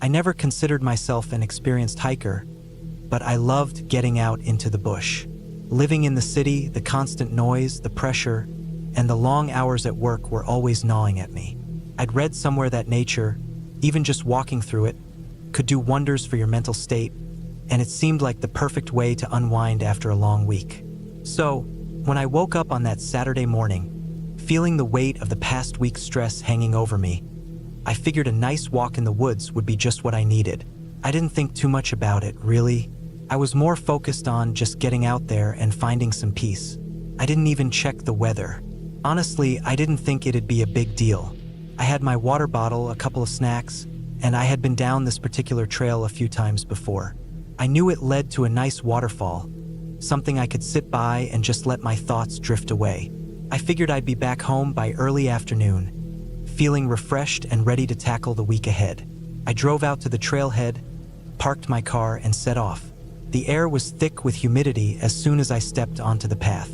I never considered myself an experienced hiker, but I loved getting out into the bush. Living in the city, the constant noise, the pressure, and the long hours at work were always gnawing at me. I'd read somewhere that nature, even just walking through it, could do wonders for your mental state, and it seemed like the perfect way to unwind after a long week. So, when I woke up on that Saturday morning, feeling the weight of the past week's stress hanging over me, I figured a nice walk in the woods would be just what I needed. I didn't think too much about it, really. I was more focused on just getting out there and finding some peace. I didn't even check the weather. Honestly, I didn't think it'd be a big deal. I had my water bottle, a couple of snacks, and I had been down this particular trail a few times before. I knew it led to a nice waterfall, something I could sit by and just let my thoughts drift away. I figured I'd be back home by early afternoon, feeling refreshed and ready to tackle the week ahead. I drove out to the trailhead, parked my car, and set off. The air was thick with humidity as soon as I stepped onto the path.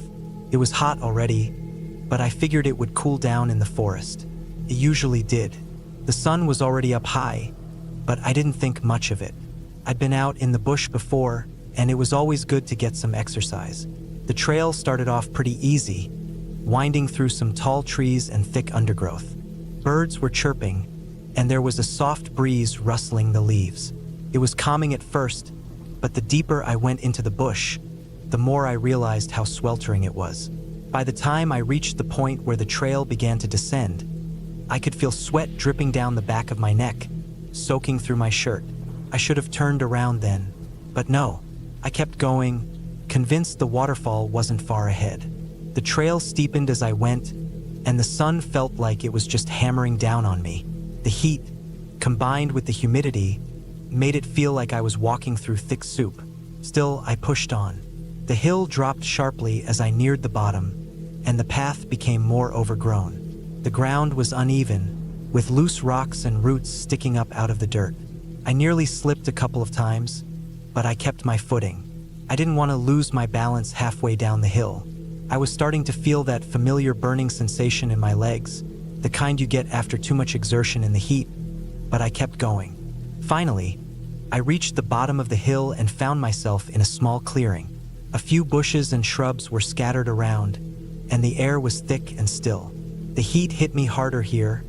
It was hot already, but I figured it would cool down in the forest. It usually did. The sun was already up high, but I didn't think much of it. I'd been out in the bush before, and it was always good to get some exercise. The trail started off pretty easy, winding through some tall trees and thick undergrowth. Birds were chirping, and there was a soft breeze rustling the leaves. It was calming at first, but the deeper I went into the bush, the more I realized how sweltering it was. By the time I reached the point where the trail began to descend, I could feel sweat dripping down the back of my neck, soaking through my shirt. I should have turned around then, but no. I kept going, convinced the waterfall wasn't far ahead. The trail steepened as I went, and the sun felt like it was just hammering down on me. The heat, combined with the humidity, made it feel like I was walking through thick soup. Still, I pushed on. The hill dropped sharply as I neared the bottom, and the path became more overgrown. The ground was uneven, with loose rocks and roots sticking up out of the dirt. I nearly slipped a couple of times, but I kept my footing. I didn't want to lose my balance halfway down the hill. I was starting to feel that familiar burning sensation in my legs, the kind you get after too much exertion in the heat, but I kept going. Finally, I reached the bottom of the hill and found myself in a small clearing. A few bushes and shrubs were scattered around, and the air was thick and still. The heat hit me harder here,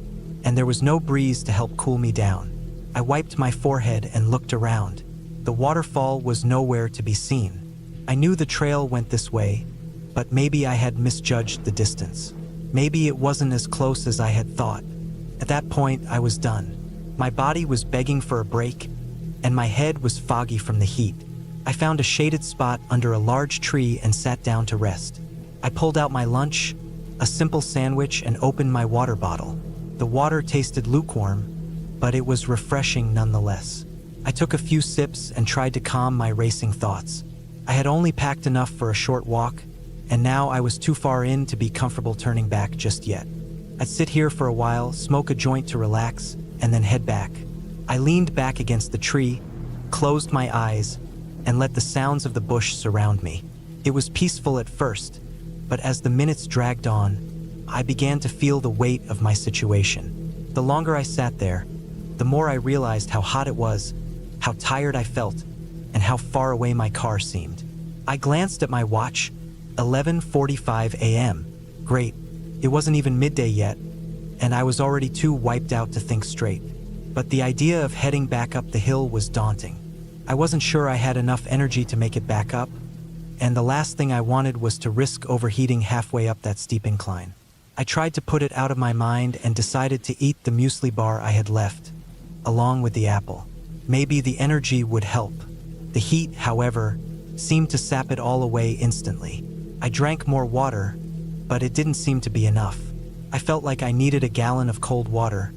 and there was no breeze to help cool me down. I wiped my forehead and looked around. The waterfall was nowhere to be seen. I knew the trail went this way, but maybe I had misjudged the distance. Maybe it wasn't as close as I had thought. At that point, I was done. My body was begging for a break, and my head was foggy from the heat. I found a shaded spot under a large tree and sat down to rest. I pulled out my lunch, a simple sandwich, and opened my water bottle. The water tasted lukewarm, but it was refreshing nonetheless. I took a few sips and tried to calm my racing thoughts. I had only packed enough for a short walk, and now I was too far in to be comfortable turning back just yet. I'd sit here for a while, smoke a joint to relax, and then head back. I leaned back against the tree, closed my eyes, and let the sounds of the bush surround me. It was peaceful at first, but as the minutes dragged on, I began to feel the weight of my situation. The longer I sat there, the more I realized how hot it was, how tired I felt, and how far away my car seemed. I glanced at my watch, 11:45 a.m. Great, it wasn't even midday yet, and I was already too wiped out to think straight. But the idea of heading back up the hill was daunting. I wasn't sure I had enough energy to make it back up, and the last thing I wanted was to risk overheating halfway up that steep incline. I tried to put it out of my mind and decided to eat the muesli bar I had left, along with the apple. Maybe the energy would help. The heat, however, seemed to sap it all away instantly. I drank more water, but it didn't seem to be enough. I felt like I needed a gallon of cold water,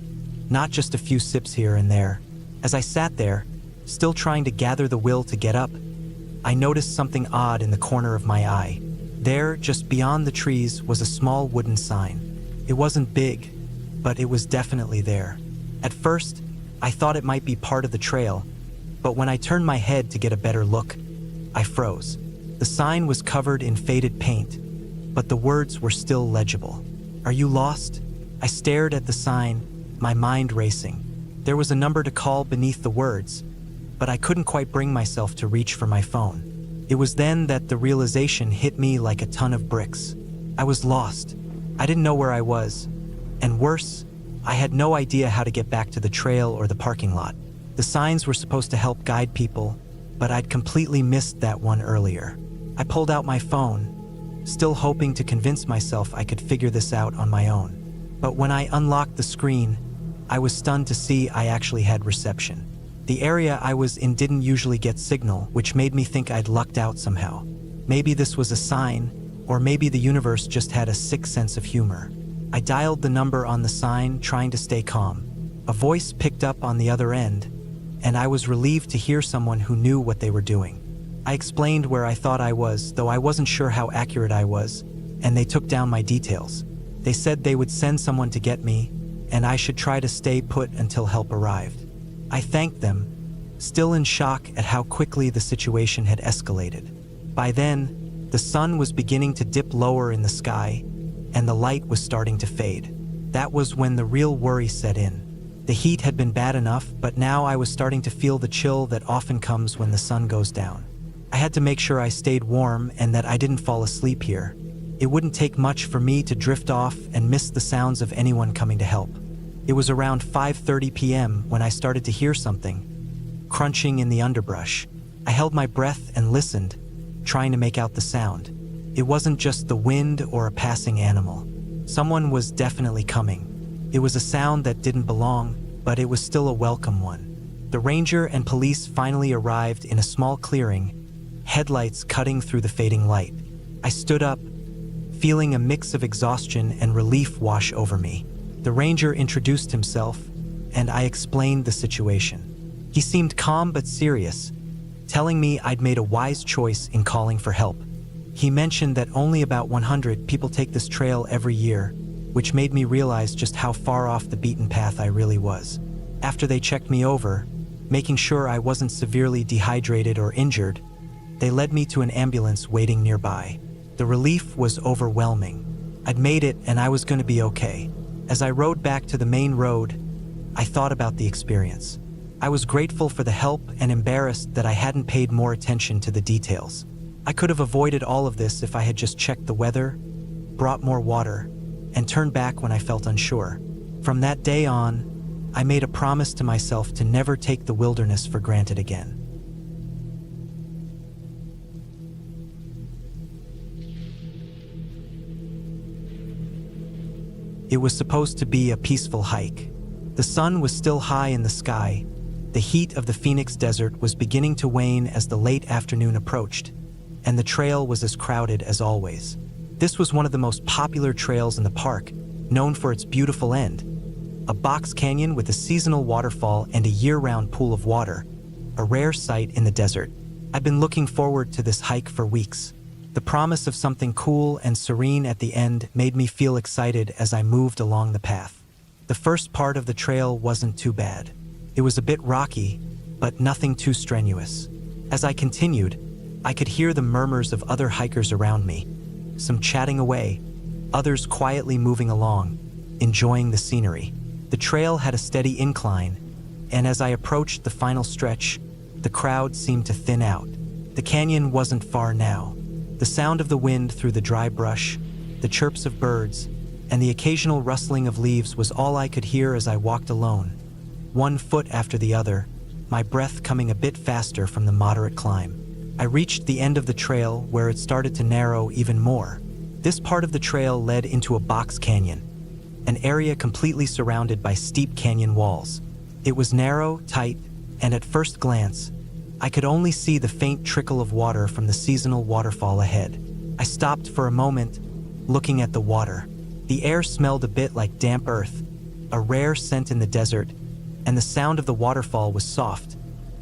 not just a few sips here and there. As I sat there, still trying to gather the will to get up, I noticed something odd in the corner of my eye. There, just beyond the trees, was a small wooden sign. It wasn't big, but it was definitely there. At first, I thought it might be part of the trail, but when I turned my head to get a better look, I froze. The sign was covered in faded paint, but the words were still legible. "Are you lost?" I stared at the sign, my mind racing. There was a number to call beneath the words, but I couldn't quite bring myself to reach for my phone. It was then that the realization hit me like a ton of bricks. I was lost. I didn't know where I was. And worse, I had no idea how to get back to the trail or the parking lot. The signs were supposed to help guide people, but I'd completely missed that one earlier. I pulled out my phone, still hoping to convince myself I could figure this out on my own. But when I unlocked the screen, I was stunned to see I actually had reception. The area I was in didn't usually get signal, which made me think I'd lucked out somehow. Maybe this was a sign, or maybe the universe just had a sick sense of humor. I dialed the number on the sign, trying to stay calm. A voice picked up on the other end, and I was relieved to hear someone who knew what they were doing. I explained where I thought I was, though I wasn't sure how accurate I was, and they took down my details. They said they would send someone to get me, and I should try to stay put until help arrived. I thanked them, still in shock at how quickly the situation had escalated. By then, the sun was beginning to dip lower in the sky, and the light was starting to fade. That was when the real worry set in. The heat had been bad enough, but now I was starting to feel the chill that often comes when the sun goes down. I had to make sure I stayed warm and that I didn't fall asleep here. It wouldn't take much for me to drift off and miss the sounds of anyone coming to help. It was around 5:30 p.m. when I started to hear something crunching in the underbrush. I held my breath and listened, trying to make out the sound. It wasn't just the wind or a passing animal. Someone was definitely coming. It was a sound that didn't belong, but it was still a welcome one. The ranger and police finally arrived in a small clearing, headlights cutting through the fading light. I stood up, feeling a mix of exhaustion and relief wash over me. The ranger introduced himself, and I explained the situation. He seemed calm but serious, telling me I'd made a wise choice in calling for help. He mentioned that only about 100 people take this trail every year, which made me realize just how far off the beaten path I really was. After they checked me over, making sure I wasn't severely dehydrated or injured, they led me to an ambulance waiting nearby. The relief was overwhelming. I'd made it and I was going to be okay. As I rode back to the main road, I thought about the experience. I was grateful for the help and embarrassed that I hadn't paid more attention to the details. I could have avoided all of this if I had just checked the weather, brought more water, and turned back when I felt unsure. From that day on, I made a promise to myself to never take the wilderness for granted again. It was supposed to be a peaceful hike. The sun was still high in the sky. The heat of the Phoenix Desert was beginning to wane as the late afternoon approached, and the trail was as crowded as always. This was one of the most popular trails in the park, known for its beautiful end, a box canyon with a seasonal waterfall and a year-round pool of water, a rare sight in the desert. I've been looking forward to this hike for weeks. The promise of something cool and serene at the end made me feel excited as I moved along the path. The first part of the trail wasn't too bad. It was a bit rocky, but nothing too strenuous. As I continued, I could hear the murmurs of other hikers around me, some chatting away, others quietly moving along, enjoying the scenery. The trail had a steady incline, and as I approached the final stretch, the crowd seemed to thin out. The canyon wasn't far now. The sound of the wind through the dry brush, the chirps of birds, and the occasional rustling of leaves was all I could hear as I walked alone, one foot after the other, my breath coming a bit faster from the moderate climb. I reached the end of the trail where it started to narrow even more. This part of the trail led into a box canyon, an area completely surrounded by steep canyon walls. It was narrow, tight, and at first glance, I could only see the faint trickle of water from the seasonal waterfall ahead. I stopped for a moment, looking at the water. The air smelled a bit like damp earth, a rare scent in the desert, and the sound of the waterfall was soft,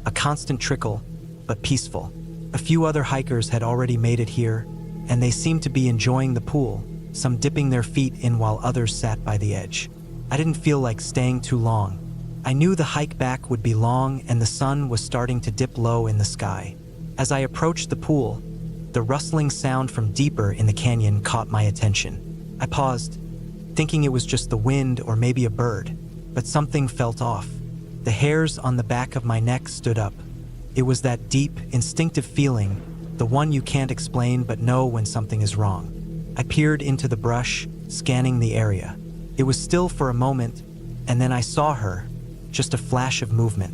a constant trickle, but peaceful. A few other hikers had already made it here, and they seemed to be enjoying the pool, some dipping their feet in while others sat by the edge. I didn't feel like staying too long. I knew the hike back would be long and the sun was starting to dip low in the sky. As I approached the pool, the rustling sound from deeper in the canyon caught my attention. I paused, thinking it was just the wind or maybe a bird, but something felt off. The hairs on the back of my neck stood up. It was that deep, instinctive feeling, the one you can't explain but know when something is wrong. I peered into the brush, scanning the area. It was still for a moment, and then I saw her, just a flash of movement,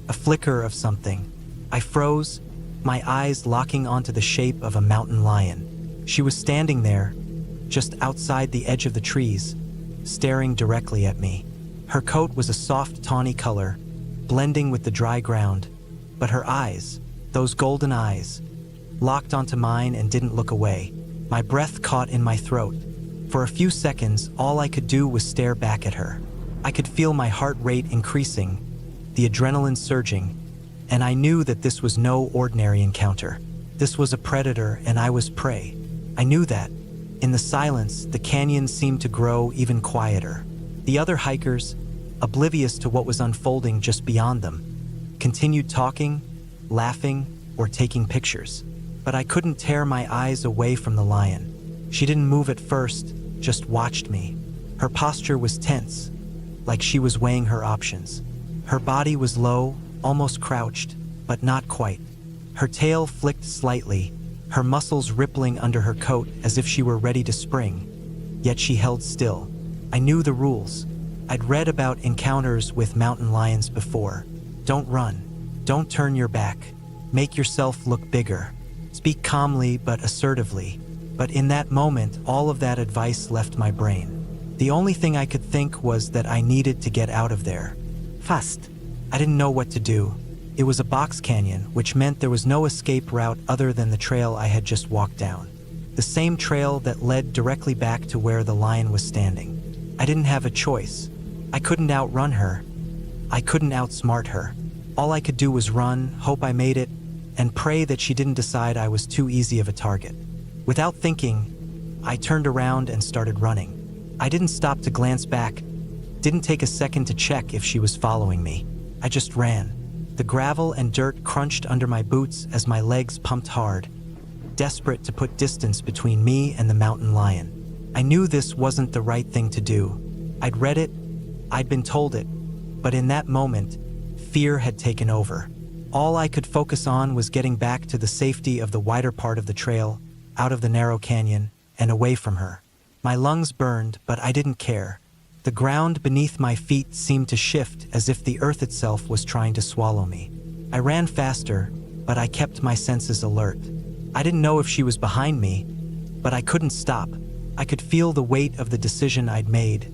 a flicker of something. I froze, my eyes locking onto the shape of a mountain lion. She was standing there, just outside the edge of the trees, staring directly at me. Her coat was a soft tawny color, blending with the dry ground, but her eyes, those golden eyes, locked onto mine and didn't look away. My breath caught in my throat. For a few seconds, all I could do was stare back at her. I could feel my heart rate increasing, the adrenaline surging, and I knew that this was no ordinary encounter. This was a predator and I was prey. I knew that. In the silence, the canyon seemed to grow even quieter. The other hikers, oblivious to what was unfolding just beyond them, continued talking, laughing, or taking pictures. But I couldn't tear my eyes away from the lion. She didn't move at first, just watched me. Her posture was tense, like she was weighing her options. Her body was low, almost crouched, but not quite. Her tail flicked slightly, her muscles rippling under her coat as if she were ready to spring. Yet she held still. I knew the rules. I'd read about encounters with mountain lions before. Don't run. Don't turn your back. Make yourself look bigger. Speak calmly but assertively. But in that moment, all of that advice left my brain. The only thing I could think was that I needed to get out of there. Fast. I didn't know what to do. It was a box canyon, which meant there was no escape route other than the trail I had just walked down. The same trail that led directly back to where the lion was standing. I didn't have a choice. I couldn't outrun her. I couldn't outsmart her. All I could do was run, hope I made it, and pray that she didn't decide I was too easy of a target. Without thinking, I turned around and started running. I didn't stop to glance back, didn't take a second to check if she was following me. I just ran. The gravel and dirt crunched under my boots as my legs pumped hard, desperate to put distance between me and the mountain lion. I knew this wasn't the right thing to do. I'd read it, I'd been told it, but in that moment, fear had taken over. All I could focus on was getting back to the safety of the wider part of the trail, out of the narrow canyon, and away from her. My lungs burned, but I didn't care. The ground beneath my feet seemed to shift as if the earth itself was trying to swallow me. I ran faster, but I kept my senses alert. I didn't know if she was behind me, but I couldn't stop. I could feel the weight of the decision I'd made,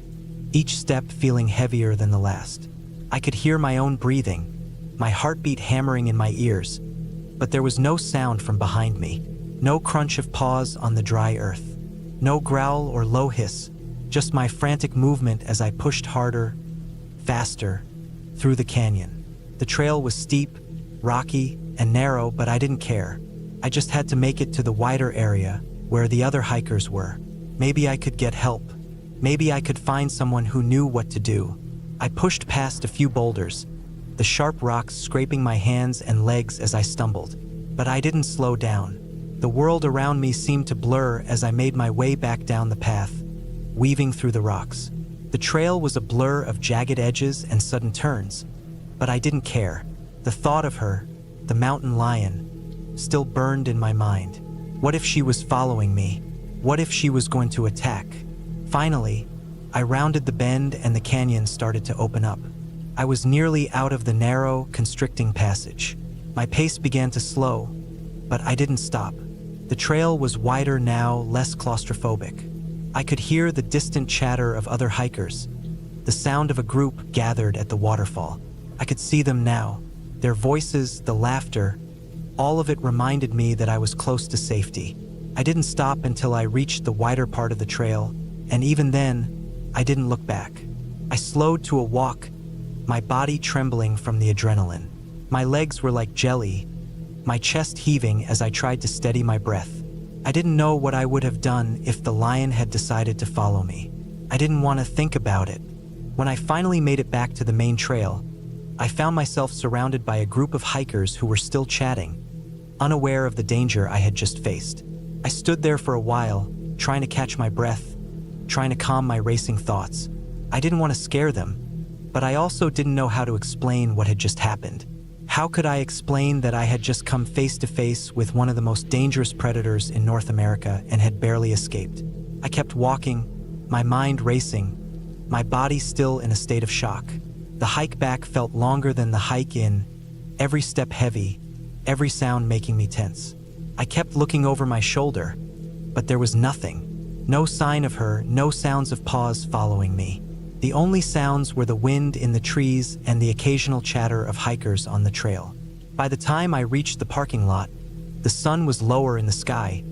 each step feeling heavier than the last. I could hear my own breathing, my heartbeat hammering in my ears, but there was no sound from behind me, no crunch of paws on the dry earth, no growl or low hiss, just my frantic movement as I pushed harder, faster, through the canyon. The trail was steep, rocky, and narrow, but I didn't care. I just had to make it to the wider area where the other hikers were. Maybe I could get help. Maybe I could find someone who knew what to do. I pushed past a few boulders, the sharp rocks scraping my hands and legs as I stumbled. But I didn't slow down. The world around me seemed to blur as I made my way back down the path, weaving through the rocks. The trail was a blur of jagged edges and sudden turns, but I didn't care. The thought of her, the mountain lion, still burned in my mind. What if she was following me? What if she was going to attack? Finally, I rounded the bend and the canyon started to open up. I was nearly out of the narrow, constricting passage. My pace began to slow, but I didn't stop. The trail was wider now, less claustrophobic. I could hear the distant chatter of other hikers, the sound of a group gathered at the waterfall. I could see them now, their voices, the laughter, all of it reminded me that I was close to safety. I didn't stop until I reached the wider part of the trail, and even then, I didn't look back. I slowed to a walk, my body trembling from the adrenaline. My legs were like jelly, my chest heaving as I tried to steady my breath. I didn't know what I would have done if the lion had decided to follow me. I didn't want to think about it. When I finally made it back to the main trail, I found myself surrounded by a group of hikers who were still chatting, unaware of the danger I had just faced. I stood there for a while, trying to catch my breath, trying to calm my racing thoughts. I didn't want to scare them, But I also didn't know how to explain what had just happened. How could I explain that I had just come face to face with one of the most dangerous predators in North America and had barely escaped? I kept walking, my mind racing, my body still in a state of shock. The hike back felt longer than the hike in, every step heavy, every sound making me tense. I kept looking over my shoulder, but there was nothing. No sign of her, no sounds of paws following me. The only sounds were the wind in the trees and the occasional chatter of hikers on the trail. By the time I reached the parking lot, the sun was lower in the sky,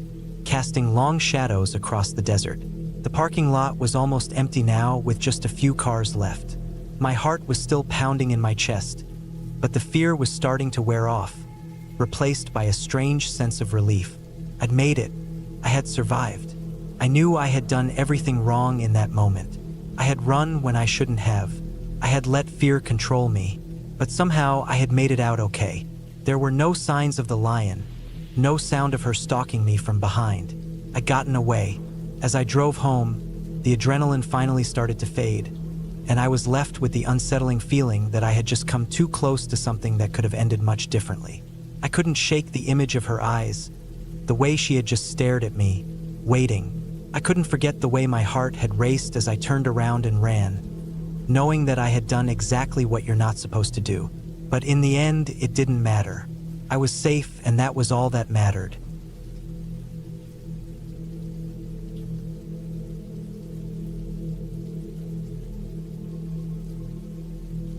casting long shadows across the desert. The parking lot was almost empty now, with just a few cars left. My heart was still pounding in my chest, but the fear was starting to wear off, replaced by a strange sense of relief. I'd made it. I had survived. I knew I had done everything wrong in that moment. I had run when I shouldn't have. I had let fear control me, but somehow I had made it out okay. There were no signs of the lion, no sound of her stalking me from behind. I'd gotten away. As I drove home, the adrenaline finally started to fade, and I was left with the unsettling feeling that I had just come too close to something that could have ended much differently. I couldn't shake the image of her eyes, the way she had just stared at me, waiting. I couldn't forget the way my heart had raced as I turned around and ran, knowing that I had done exactly what you're not supposed to do. But in the end, it didn't matter. I was safe, and that was all that mattered.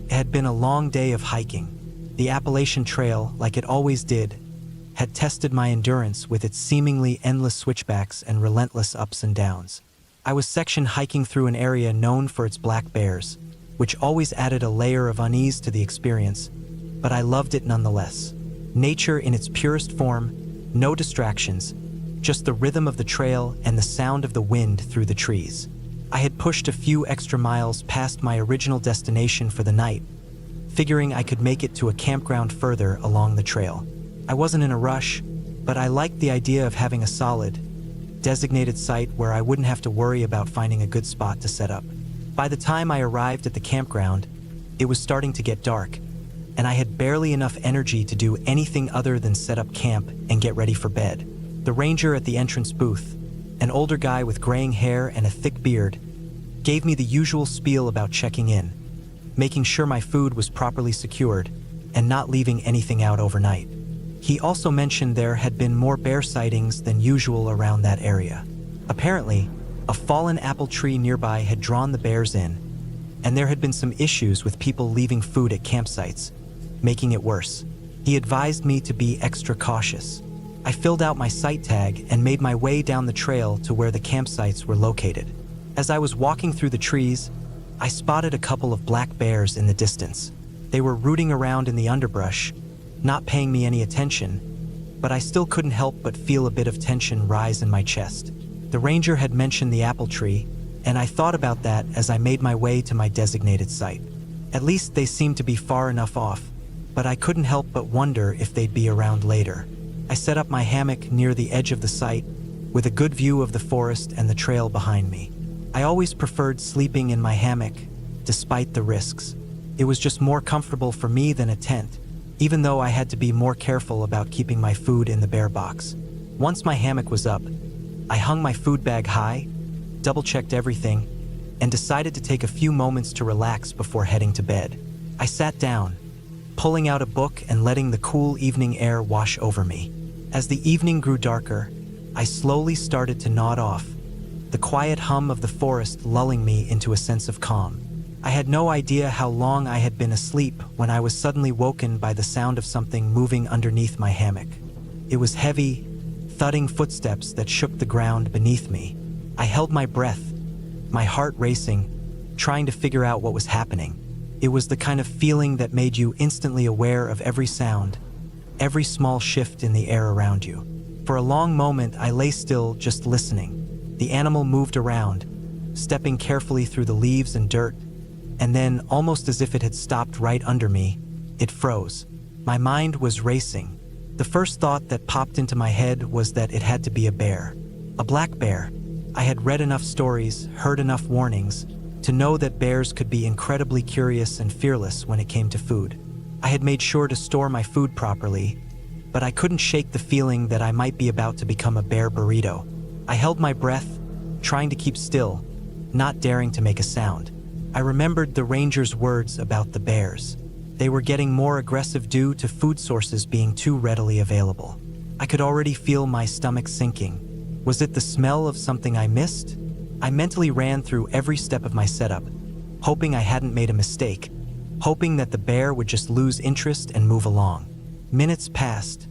It had been a long day of hiking. The Appalachian Trail, like it always did, had tested my endurance with its seemingly endless switchbacks and relentless ups and downs. I was section hiking through an area known for its black bears, which always added a layer of unease to the experience, but I loved it nonetheless. Nature in its purest form, no distractions, just the rhythm of the trail and the sound of the wind through the trees. I had pushed a few extra miles past my original destination for the night, figuring I could make it to a campground further along the trail. I wasn't in a rush, but I liked the idea of having a solid, designated site where I wouldn't have to worry about finding a good spot to set up. By the time I arrived at the campground, it was starting to get dark, and I had barely enough energy to do anything other than set up camp and get ready for bed. The ranger at the entrance booth, an older guy with graying hair and a thick beard, gave me the usual spiel about checking in, making sure my food was properly secured, and not leaving anything out overnight. He also mentioned there had been more bear sightings than usual around that area. Apparently, a fallen apple tree nearby had drawn the bears in, and there had been some issues with people leaving food at campsites, making it worse. He advised me to be extra cautious. I filled out my site tag and made my way down the trail to where the campsites were located. As I was walking through the trees, I spotted a couple of black bears in the distance. They were rooting around in the underbrush, not paying me any attention, but I still couldn't help but feel a bit of tension rise in my chest. The ranger had mentioned the apple tree, and I thought about that as I made my way to my designated site. At least they seemed to be far enough off, but I couldn't help but wonder if they'd be around later. I set up my hammock near the edge of the site, with a good view of the forest and the trail behind me. I always preferred sleeping in my hammock, despite the risks. It was just more comfortable for me than a tent, even though I had to be more careful about keeping my food in the bear box. Once my hammock was up, I hung my food bag high, double-checked everything, and decided to take a few moments to relax before heading to bed. I sat down, pulling out a book and letting the cool evening air wash over me. As the evening grew darker, I slowly started to nod off, the quiet hum of the forest lulling me into a sense of calm. I had no idea how long I had been asleep when I was suddenly woken by the sound of something moving underneath my hammock. It was heavy, thudding footsteps that shook the ground beneath me. I held my breath, my heart racing, trying to figure out what was happening. It was the kind of feeling that made you instantly aware of every sound, every small shift in the air around you. For a long moment, I lay still, just listening. The animal moved around, stepping carefully through the leaves and dirt, and then, almost as if it had stopped right under me, it froze. My mind was racing. The first thought that popped into my head was that it had to be a bear. A black bear. I had read enough stories, heard enough warnings, to know that bears could be incredibly curious and fearless when it came to food. I had made sure to store my food properly, but I couldn't shake the feeling that I might be about to become a bear burrito. I held my breath, trying to keep still, not daring to make a sound. I remembered the ranger's words about the bears. They were getting more aggressive due to food sources being too readily available. I could already feel my stomach sinking. Was it the smell of something I missed? I mentally ran through every step of my setup, hoping I hadn't made a mistake, hoping that the bear would just lose interest and move along. Minutes passed,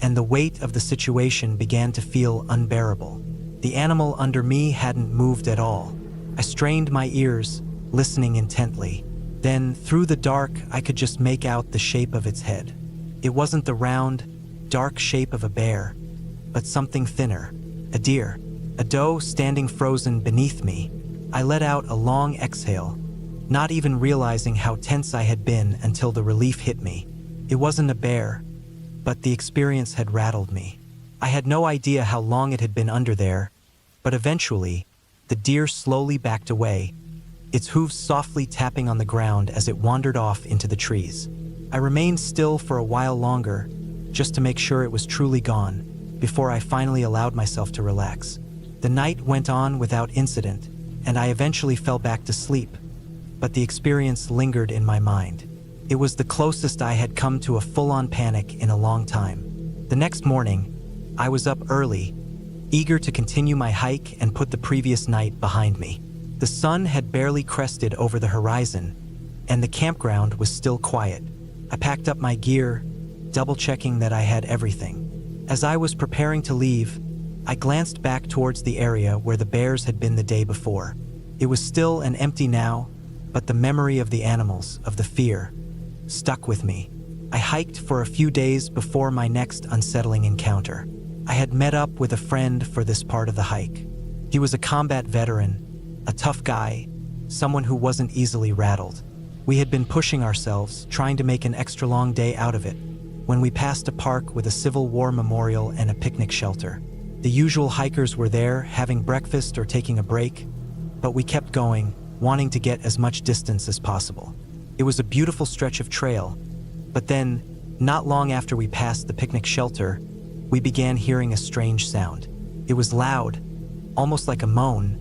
and the weight of the situation began to feel unbearable. The animal under me hadn't moved at all. I strained my ears, listening intently. Then, through the dark, I could just make out the shape of its head. It wasn't the round, dark shape of a bear, but something thinner, a deer, a doe standing frozen beneath me. I let out a long exhale, not even realizing how tense I had been until the relief hit me. It wasn't a bear, but the experience had rattled me. I had no idea how long it had been under there, but eventually, the deer slowly backed away, its hooves softly tapping on the ground as it wandered off into the trees. I remained still for a while longer, just to make sure it was truly gone, before I finally allowed myself to relax. The night went on without incident, and I eventually fell back to sleep, but the experience lingered in my mind. It was the closest I had come to a full-on panic in a long time. The next morning, I was up early, eager to continue my hike and put the previous night behind me. The sun had barely crested over the horizon, and the campground was still quiet. I packed up my gear, double-checking that I had everything. As I was preparing to leave, I glanced back towards the area where the bears had been the day before. It was still and empty now, but the memory of the animals, of the fear, stuck with me. I hiked for a few days before my next unsettling encounter. I had met up with a friend for this part of the hike. He was a combat veteran, a tough guy, someone who wasn't easily rattled. We had been pushing ourselves, trying to make an extra long day out of it, when we passed a park with a Civil War memorial and a picnic shelter. The usual hikers were there, having breakfast or taking a break, but we kept going, wanting to get as much distance as possible. It was a beautiful stretch of trail, but then, not long after we passed the picnic shelter, we began hearing a strange sound. It was loud, almost like a moan,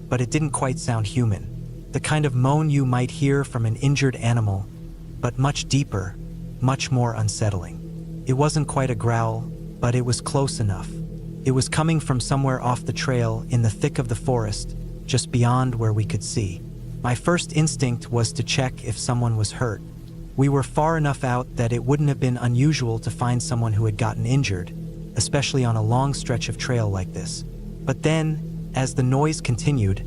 but it didn't quite sound human. The kind of moan you might hear from an injured animal, but much deeper, much more unsettling. It wasn't quite a growl, but it was close enough. It was coming from somewhere off the trail in the thick of the forest, just beyond where we could see. My first instinct was to check if someone was hurt. We were far enough out that it wouldn't have been unusual to find someone who had gotten injured, especially on a long stretch of trail like this. But then, as the noise continued,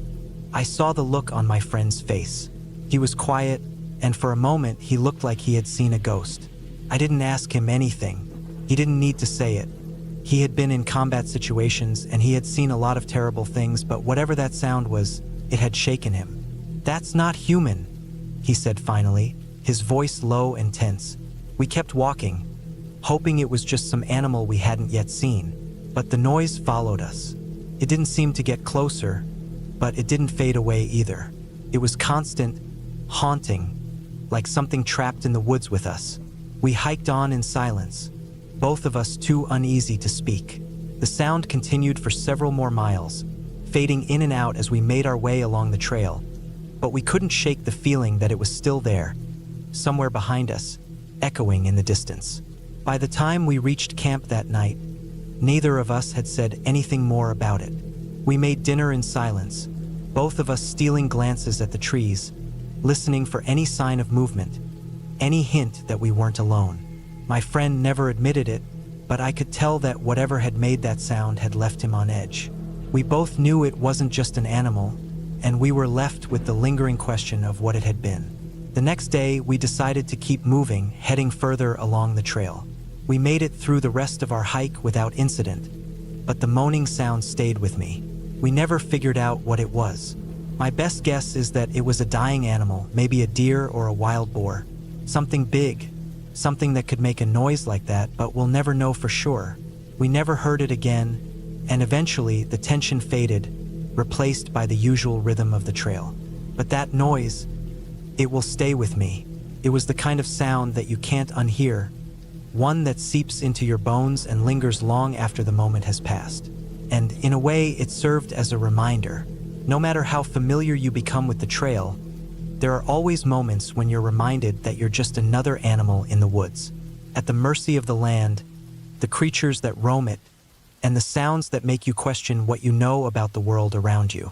I saw the look on my friend's face. He was quiet, and for a moment he looked like he had seen a ghost. I didn't ask him anything. He didn't need to say it. He had been in combat situations and he had seen a lot of terrible things, but whatever that sound was, it had shaken him. "That's not human," he said finally, his voice low and tense. We kept walking, hoping it was just some animal we hadn't yet seen, but the noise followed us. It didn't seem to get closer, but it didn't fade away either. It was constant, haunting, like something trapped in the woods with us. We hiked on in silence, both of us too uneasy to speak. The sound continued for several more miles, fading in and out as we made our way along the trail, but we couldn't shake the feeling that it was still there, somewhere behind us, echoing in the distance. By the time we reached camp that night, neither of us had said anything more about it. We made dinner in silence, both of us stealing glances at the trees, listening for any sign of movement, any hint that we weren't alone. My friend never admitted it, but I could tell that whatever had made that sound had left him on edge. We both knew it wasn't just an animal, and we were left with the lingering question of what it had been. The next day, we decided to keep moving, heading further along the trail. We made it through the rest of our hike without incident, but the moaning sound stayed with me. We never figured out what it was. My best guess is that it was a dying animal, maybe a deer or a wild boar. Something big, something that could make a noise like that, but we'll never know for sure. We never heard it again, and eventually the tension faded, replaced by the usual rhythm of the trail. But that noise, it will stay with me. It was the kind of sound that you can't unhear, one that seeps into your bones and lingers long after the moment has passed. And in a way, it served as a reminder. No matter how familiar you become with the trail, there are always moments when you're reminded that you're just another animal in the woods, at the mercy of the land, the creatures that roam it, and the sounds that make you question what you know about the world around you.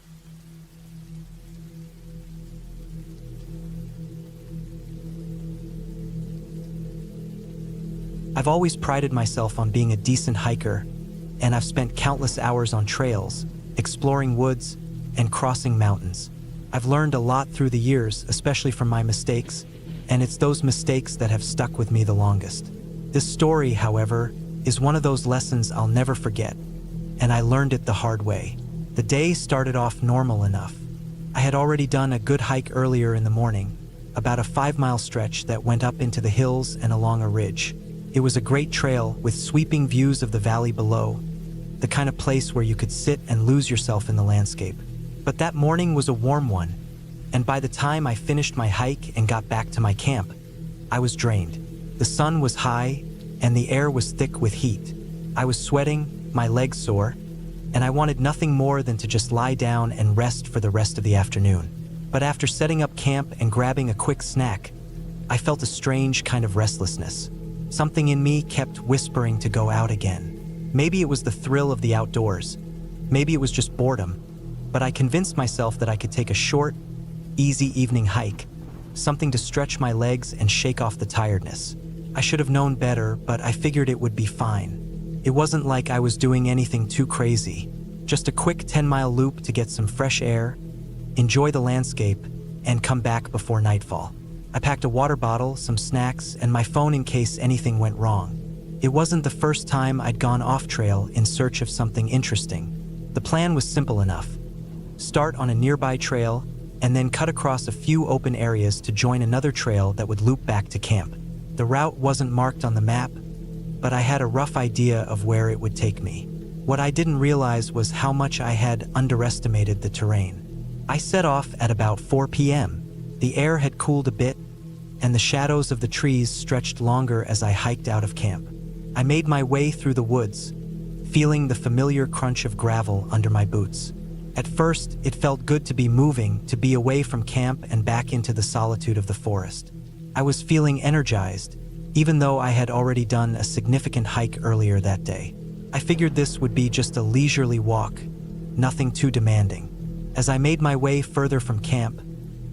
I've always prided myself on being a decent hiker, and I've spent countless hours on trails, exploring woods, and crossing mountains. I've learned a lot through the years, especially from my mistakes, and it's those mistakes that have stuck with me the longest. This story, however, is one of those lessons I'll never forget, and I learned it the hard way. The day started off normal enough. I had already done a good hike earlier in the morning, about a 5-mile stretch that went up into the hills and along a ridge. It was a great trail with sweeping views of the valley below, the kind of place where you could sit and lose yourself in the landscape. But that morning was a warm one, and by the time I finished my hike and got back to my camp, I was drained. The sun was high, and the air was thick with heat. I was sweating, my legs sore, and I wanted nothing more than to just lie down and rest for the rest of the afternoon. But after setting up camp and grabbing a quick snack, I felt a strange kind of restlessness. Something in me kept whispering to go out again. Maybe it was the thrill of the outdoors. Maybe it was just boredom. But I convinced myself that I could take a short, easy evening hike, something to stretch my legs and shake off the tiredness. I should have known better, but I figured it would be fine. It wasn't like I was doing anything too crazy. Just a quick 10-mile loop to get some fresh air, enjoy the landscape, and come back before nightfall. I packed a water bottle, some snacks, and my phone in case anything went wrong. It wasn't the first time I'd gone off-trail in search of something interesting. The plan was simple enough. Start on a nearby trail, and then cut across a few open areas to join another trail that would loop back to camp. The route wasn't marked on the map, but I had a rough idea of where it would take me. What I didn't realize was how much I had underestimated the terrain. I set off at about 4 p.m. The air had cooled a bit, and the shadows of the trees stretched longer as I hiked out of camp. I made my way through the woods, feeling the familiar crunch of gravel under my boots. At first, it felt good to be moving, to be away from camp and back into the solitude of the forest. I was feeling energized, even though I had already done a significant hike earlier that day. I figured this would be just a leisurely walk, nothing too demanding. As I made my way further from camp,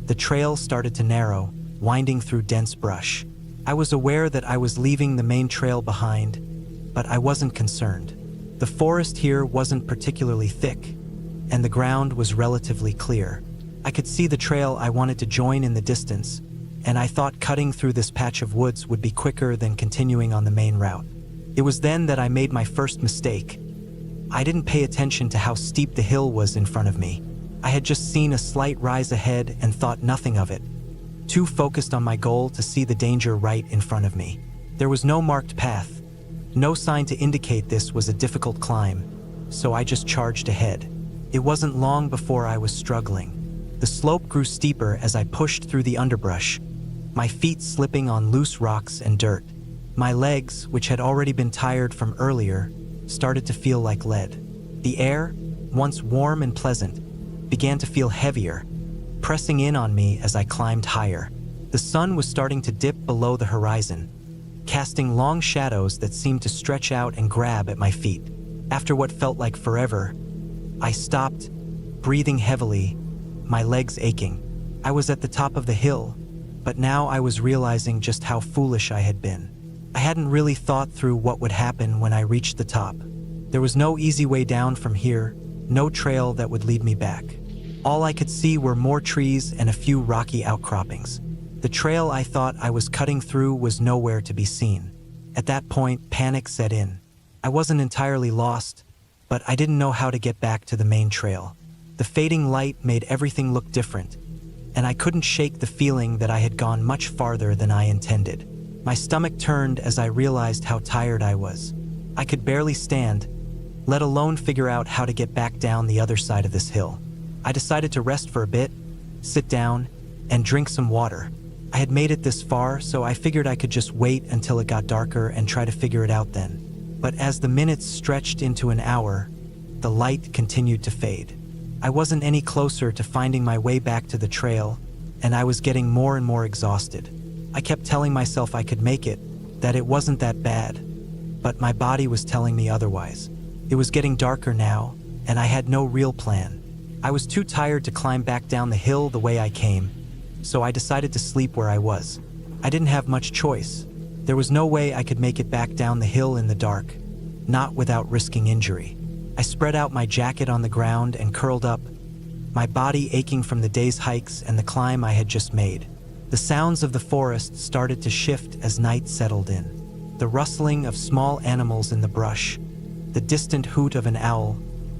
the trail started to narrow, winding through dense brush. I was aware that I was leaving the main trail behind, but I wasn't concerned. The forest here wasn't particularly thick, and the ground was relatively clear. I could see the trail I wanted to join in the distance, and I thought cutting through this patch of woods would be quicker than continuing on the main route. It was then that I made my first mistake. I didn't pay attention to how steep the hill was in front of me. I had just seen a slight rise ahead and thought nothing of it, too focused on my goal to see the danger right in front of me. There was no marked path, no sign to indicate this was a difficult climb, so I just charged ahead. It wasn't long before I was struggling. The slope grew steeper as I pushed through the underbrush, my feet slipping on loose rocks and dirt. My legs, which had already been tired from earlier, started to feel like lead. The air, once warm and pleasant, began to feel heavier, pressing in on me as I climbed higher. The sun was starting to dip below the horizon, casting long shadows that seemed to stretch out and grab at my feet. After what felt like forever, I stopped, breathing heavily, my legs aching. I was at the top of the hill, but now I was realizing just how foolish I had been. I hadn't really thought through what would happen when I reached the top. There was no easy way down from here, no trail that would lead me back. All I could see were more trees and a few rocky outcroppings. The trail I thought I was cutting through was nowhere to be seen. At that point, panic set in. I wasn't entirely lost, but I didn't know how to get back to the main trail. The fading light made everything look different, and I couldn't shake the feeling that I had gone much farther than I intended. My stomach turned as I realized how tired I was. I could barely stand, let alone figure out how to get back down the other side of this hill. I decided to rest for a bit, sit down, and drink some water. I had made it this far, so I figured I could just wait until it got darker and try to figure it out then. But as the minutes stretched into an hour, the light continued to fade. I wasn't any closer to finding my way back to the trail, and I was getting more and more exhausted. I kept telling myself I could make it, that it wasn't that bad, but my body was telling me otherwise. It was getting darker now, and I had no real plan. I was too tired to climb back down the hill the way I came, so I decided to sleep where I was. I didn't have much choice. There was no way I could make it back down the hill in the dark, not without risking injury. I spread out my jacket on the ground and curled up, my body aching from the day's hikes and the climb I had just made. The sounds of the forest started to shift as night settled in. The rustling of small animals in the brush, the distant hoot of an owl,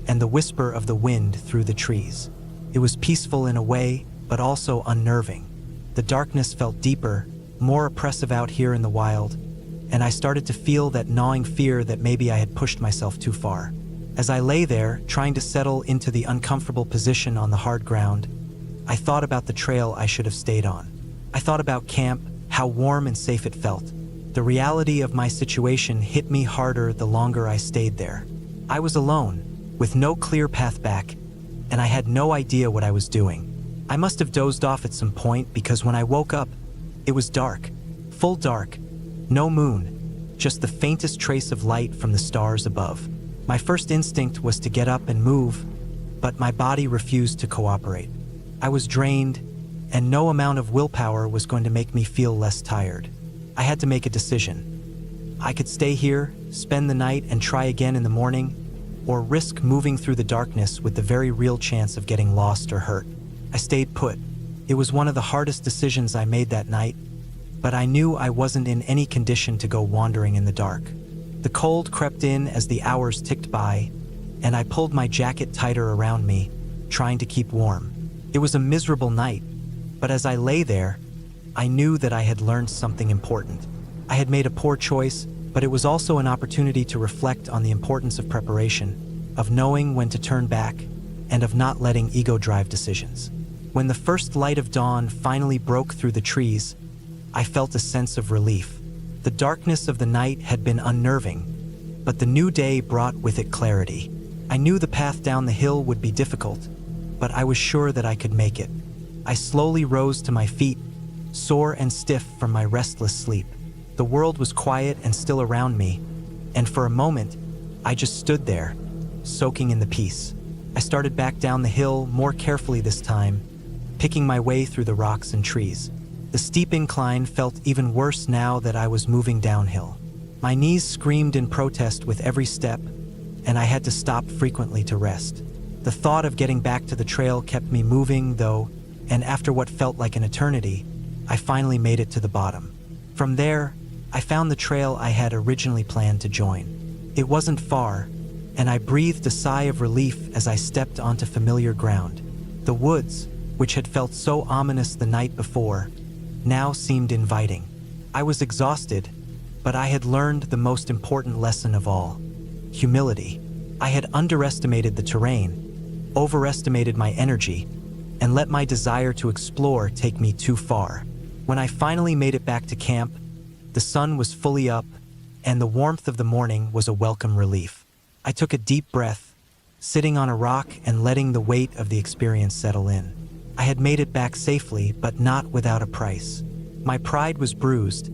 and the whisper of the wind through the trees. It was peaceful in a way, but also unnerving. The darkness felt deeper, more oppressive out here in the wild, and I started to feel that gnawing fear that maybe I had pushed myself too far. As I lay there, trying to settle into the uncomfortable position on the hard ground, I thought about the trail I should have stayed on. I thought about camp, how warm and safe it felt. The reality of my situation hit me harder the longer I stayed there. I was alone, with no clear path back, and I had no idea what I was doing. I must have dozed off at some point because when I woke up, it was dark, full dark, no moon, just the faintest trace of light from the stars above. My first instinct was to get up and move, but my body refused to cooperate. I was drained, and no amount of willpower was going to make me feel less tired. I had to make a decision. I could stay here, spend the night, and try again in the morning, or risk moving through the darkness with the very real chance of getting lost or hurt. I stayed put. It was one of the hardest decisions I made that night, but I knew I wasn't in any condition to go wandering in the dark. The cold crept in as the hours ticked by, and I pulled my jacket tighter around me, trying to keep warm. It was a miserable night, but as I lay there, I knew that I had learned something important. I had made a poor choice, but it was also an opportunity to reflect on the importance of preparation, of knowing when to turn back, and of not letting ego drive decisions. When the first light of dawn finally broke through the trees, I felt a sense of relief. The darkness of the night had been unnerving, but the new day brought with it clarity. I knew the path down the hill would be difficult, but I was sure that I could make it. I slowly rose to my feet, sore and stiff from my restless sleep. The world was quiet and still around me, and for a moment, I just stood there, soaking in the peace. I started back down the hill more carefully this time, picking my way through the rocks and trees. The steep incline felt even worse now that I was moving downhill. My knees screamed in protest with every step, and I had to stop frequently to rest. The thought of getting back to the trail kept me moving, though, and after what felt like an eternity, I finally made it to the bottom. From there, I found the trail I had originally planned to join. It wasn't far, and I breathed a sigh of relief as I stepped onto familiar ground. The woods, which had felt so ominous the night before, now seemed inviting. I was exhausted, but I had learned the most important lesson of all: humility. I had underestimated the terrain, overestimated my energy, and let my desire to explore take me too far. When I finally made it back to camp, the sun was fully up, and the warmth of the morning was a welcome relief. I took a deep breath, sitting on a rock and letting the weight of the experience settle in. I had made it back safely, but not without a price. My pride was bruised,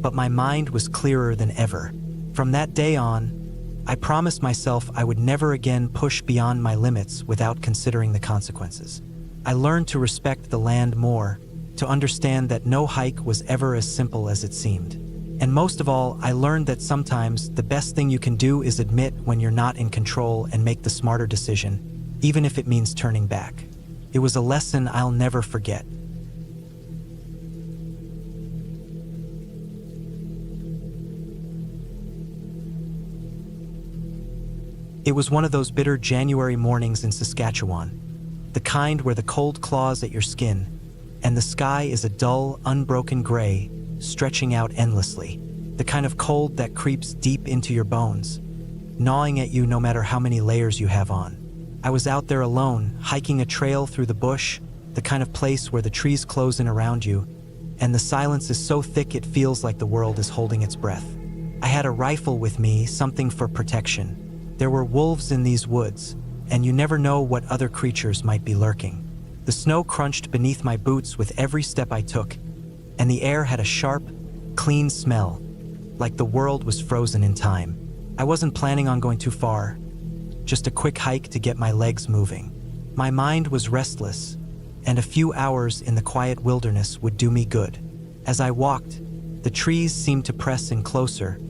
but my mind was clearer than ever. From that day on, I promised myself I would never again push beyond my limits without considering the consequences. I learned to respect the land more, to understand that no hike was ever as simple as it seemed. And most of all, I learned that sometimes the best thing you can do is admit when you're not in control and make the smarter decision, even if it means turning back. It was a lesson I'll never forget. It was one of those bitter January mornings in Saskatchewan, the kind where the cold claws at your skin, and the sky is a dull, unbroken gray, stretching out endlessly. The kind of cold that creeps deep into your bones, gnawing at you no matter how many layers you have on. I was out there alone, hiking a trail through the bush, the kind of place where the trees close in around you, and the silence is so thick it feels like the world is holding its breath. I had a rifle with me, something for protection. There were wolves in these woods, and you never know what other creatures might be lurking. The snow crunched beneath my boots with every step I took, and the air had a sharp, clean smell, like the world was frozen in time. I wasn't planning on going too far, just a quick hike to get my legs moving. My mind was restless, and a few hours in the quiet wilderness would do me good. As I walked, the trees seemed to press in closer,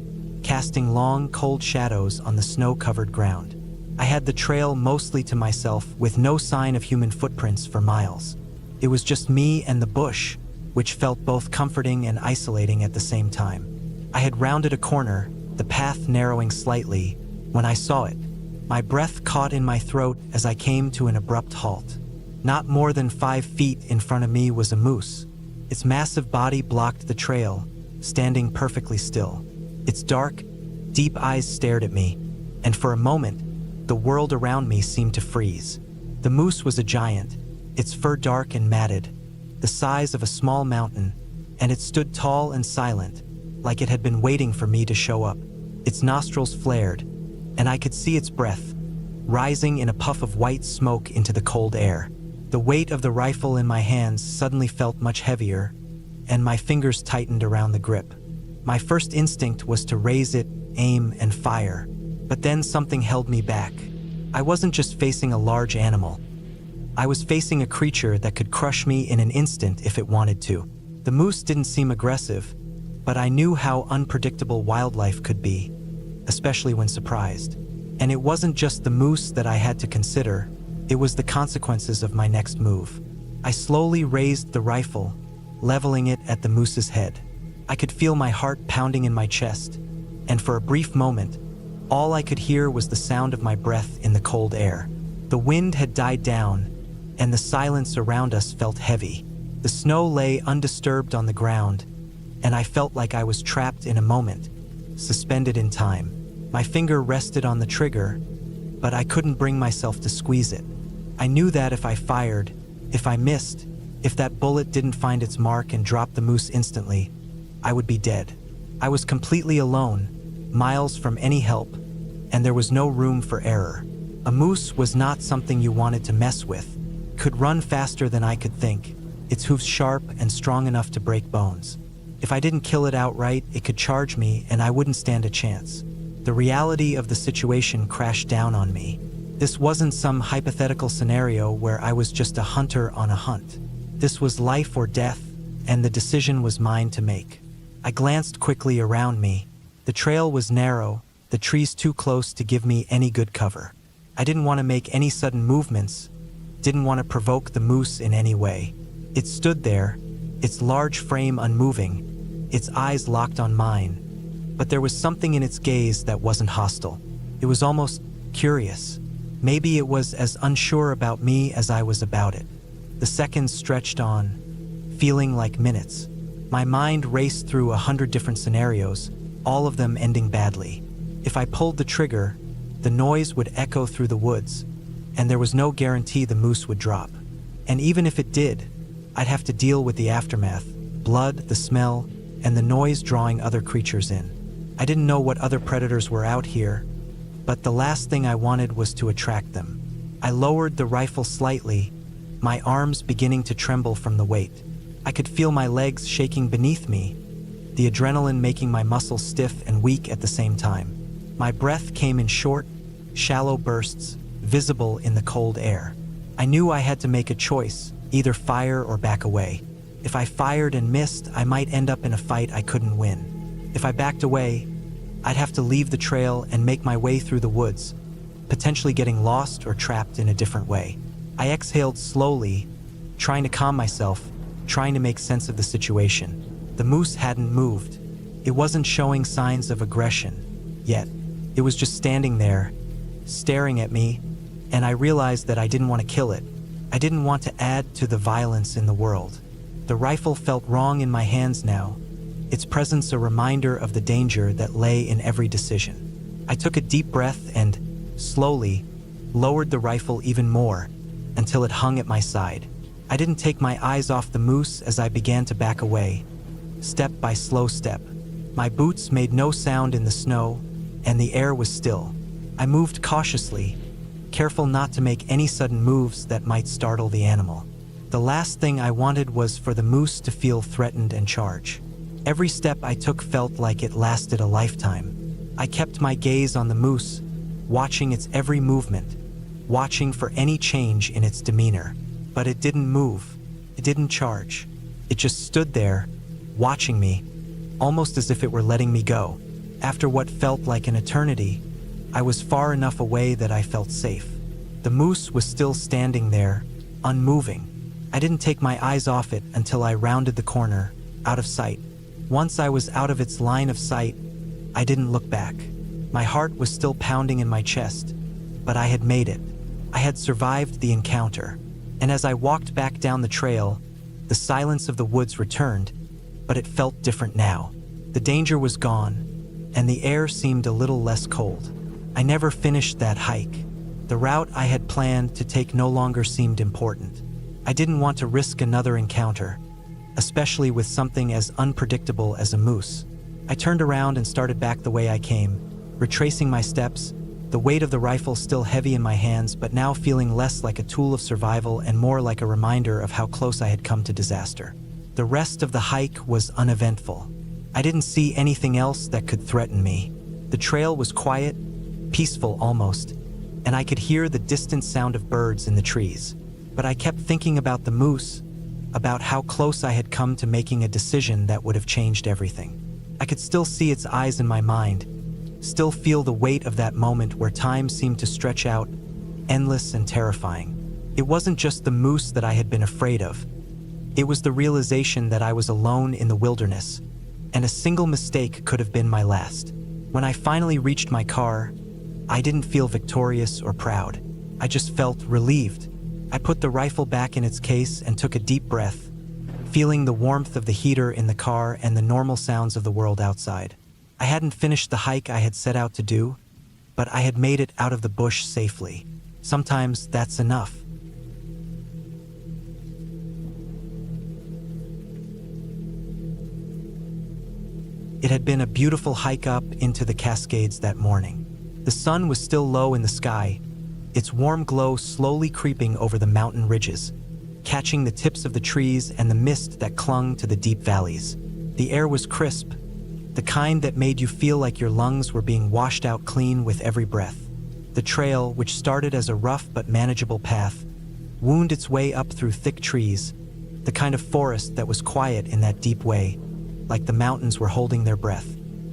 casting long, cold shadows on the snow-covered ground. I had the trail mostly to myself, with no sign of human footprints for miles. It was just me and the bush, which felt both comforting and isolating at the same time. I had rounded a corner, the path narrowing slightly, when I saw it. My breath caught in my throat as I came to an abrupt halt. Not more than 5 feet in front of me was a moose. Its massive body blocked the trail, standing perfectly still. Its dark, deep eyes stared at me, and for a moment, the world around me seemed to freeze. The moose was a giant, its fur dark and matted, the size of a small mountain, and it stood tall and silent, like it had been waiting for me to show up. Its nostrils flared, and I could see its breath, rising in a puff of white smoke into the cold air. The weight of the rifle in my hands suddenly felt much heavier, and my fingers tightened around the grip. My first instinct was to raise it, aim, and fire, but then something held me back. I wasn't just facing a large animal. I was facing a creature that could crush me in an instant if it wanted to. The moose didn't seem aggressive, but I knew how unpredictable wildlife could be, especially when surprised. And it wasn't just the moose that I had to consider, it was the consequences of my next move. I slowly raised the rifle, leveling it at the moose's head. I could feel my heart pounding in my chest, and for a brief moment, all I could hear was the sound of my breath in the cold air. The wind had died down, and the silence around us felt heavy. The snow lay undisturbed on the ground, and I felt like I was trapped in a moment, suspended in time. My finger rested on the trigger, but I couldn't bring myself to squeeze it. I knew that if I fired, if I missed, if that bullet didn't find its mark and drop the moose instantly, I would be dead. I was completely alone, miles from any help, and there was no room for error. A moose was not something you wanted to mess with. Could run faster than I could think, its hoofs sharp and strong enough to break bones. If I didn't kill it outright, it could charge me and I wouldn't stand a chance. The reality of the situation crashed down on me. This wasn't some hypothetical scenario where I was just a hunter on a hunt. This was life or death, and the decision was mine to make. I glanced quickly around me. The trail was narrow, the trees too close to give me any good cover. I didn't want to make any sudden movements, didn't want to provoke the moose in any way. It stood there, its large frame unmoving, its eyes locked on mine, but there was something in its gaze that wasn't hostile. It was almost curious. Maybe it was as unsure about me as I was about it. The seconds stretched on, feeling like minutes. My mind raced through 100 different scenarios, all of them ending badly. If I pulled the trigger, the noise would echo through the woods, and there was no guarantee the moose would drop. And even if it did, I'd have to deal with the aftermath, blood, the smell, and the noise drawing other creatures in. I didn't know what other predators were out here, but the last thing I wanted was to attract them. I lowered the rifle slightly, my arms beginning to tremble from the weight. I could feel my legs shaking beneath me, the adrenaline making my muscles stiff and weak at the same time. My breath came in short, shallow bursts, visible in the cold air. I knew I had to make a choice, either fire or back away. If I fired and missed, I might end up in a fight I couldn't win. If I backed away, I'd have to leave the trail and make my way through the woods, potentially getting lost or trapped in a different way. I exhaled slowly, trying to calm myself, trying to make sense of the situation. The moose hadn't moved. It wasn't showing signs of aggression, yet. It was just standing there, staring at me, and I realized that I didn't want to kill it. I didn't want to add to the violence in the world. The rifle felt wrong in my hands now, its presence a reminder of the danger that lay in every decision. I took a deep breath and, slowly, lowered the rifle even more until it hung at my side. I didn't take my eyes off the moose as I began to back away, step by slow step. My boots made no sound in the snow, and the air was still. I moved cautiously, careful not to make any sudden moves that might startle the animal. The last thing I wanted was for the moose to feel threatened and charge. Every step I took felt like it lasted a lifetime. I kept my gaze on the moose, watching its every movement, watching for any change in its demeanor. But it didn't move. It didn't charge. It just stood there, watching me, almost as if it were letting me go. After what felt like an eternity, I was far enough away that I felt safe. The moose was still standing there, unmoving. I didn't take my eyes off it until I rounded the corner, out of sight. Once I was out of its line of sight, I didn't look back. My heart was still pounding in my chest, but I had made it. I had survived the encounter. And as I walked back down the trail, the silence of the woods returned, but it felt different now. The danger was gone, and the air seemed a little less cold. I never finished that hike. The route I had planned to take no longer seemed important. I didn't want to risk another encounter, especially with something as unpredictable as a moose. I turned around and started back the way I came, retracing my steps, the weight of the rifle still heavy in my hands, but now feeling less like a tool of survival and more like a reminder of how close I had come to disaster. The rest of the hike was uneventful. I didn't see anything else that could threaten me. The trail was quiet, peaceful almost, and I could hear the distant sound of birds in the trees. But I kept thinking about the moose, about how close I had come to making a decision that would have changed everything. I could still see its eyes in my mind, still feel the weight of that moment where time seemed to stretch out, endless and terrifying. It wasn't just the moose that I had been afraid of. It was the realization that I was alone in the wilderness, and a single mistake could have been my last. When I finally reached my car, I didn't feel victorious or proud. I just felt relieved. I put the rifle back in its case and took a deep breath, feeling the warmth of the heater in the car and the normal sounds of the world outside. I hadn't finished the hike I had set out to do, but I had made it out of the bush safely. Sometimes that's enough. It had been a beautiful hike up into the Cascades that morning. The sun was still low in the sky, its warm glow slowly creeping over the mountain ridges, catching the tips of the trees and the mist that clung to the deep valleys. The air was crisp, the kind that made you feel like your lungs were being washed out clean with every breath. The trail, which started as a rough but manageable path, wound its way up through thick trees, the kind of forest that was quiet in that deep way, like the mountains were holding their breath.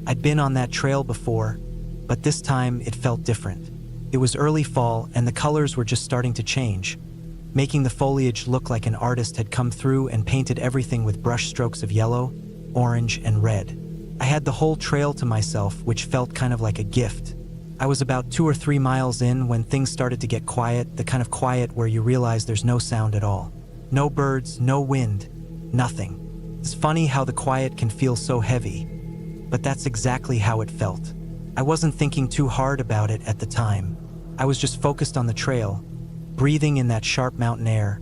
I'd been on that trail before, but this time it felt different. It was early fall and the colors were just starting to change, making the foliage look like an artist had come through and painted everything with brush strokes of yellow, orange, and red. I had the whole trail to myself, which felt kind of like a gift. I was about 2 or 3 miles in when things started to get quiet, the kind of quiet where you realize there's no sound at all. No birds, no wind, nothing. It's funny how the quiet can feel so heavy, but that's exactly how it felt. I wasn't thinking too hard about it at the time. I was just focused on the trail, breathing in that sharp mountain air,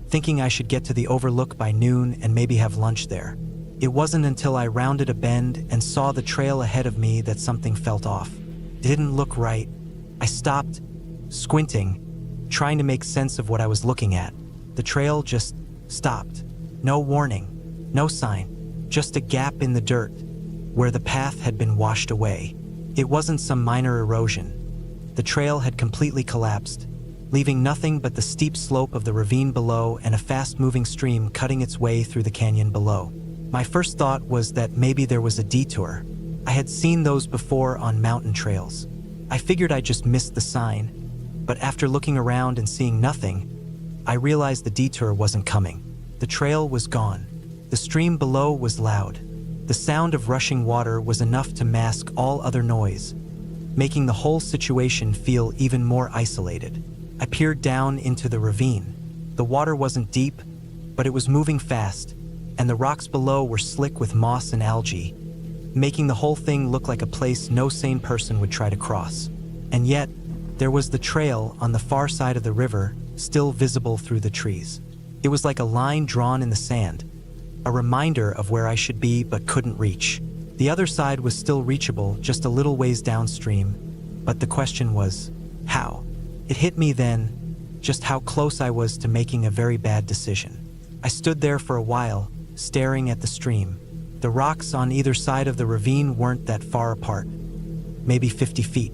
thinking I should get to the overlook by noon and maybe have lunch there. It wasn't until I rounded a bend and saw the trail ahead of me that something felt off. It didn't look right. I stopped, squinting, trying to make sense of what I was looking at. The trail just stopped. No warning, no sign, just a gap in the dirt where the path had been washed away. It wasn't some minor erosion. The trail had completely collapsed, leaving nothing but the steep slope of the ravine below and a fast-moving stream cutting its way through the canyon below. My first thought was that maybe there was a detour. I had seen those before on mountain trails. I figured I just missed the sign, but after looking around and seeing nothing, I realized the detour wasn't coming. The trail was gone. The stream below was loud. The sound of rushing water was enough to mask all other noise, making the whole situation feel even more isolated. I peered down into the ravine. The water wasn't deep, but it was moving fast, and the rocks below were slick with moss and algae, making the whole thing look like a place no sane person would try to cross. And yet, there was the trail on the far side of the river, still visible through the trees. It was like a line drawn in the sand, a reminder of where I should be but couldn't reach. The other side was still reachable, just a little ways downstream, but the question was, how? It hit me then, just how close I was to making a very bad decision. I stood there for a while, staring at the stream. The rocks on either side of the ravine weren't that far apart, maybe 50 feet.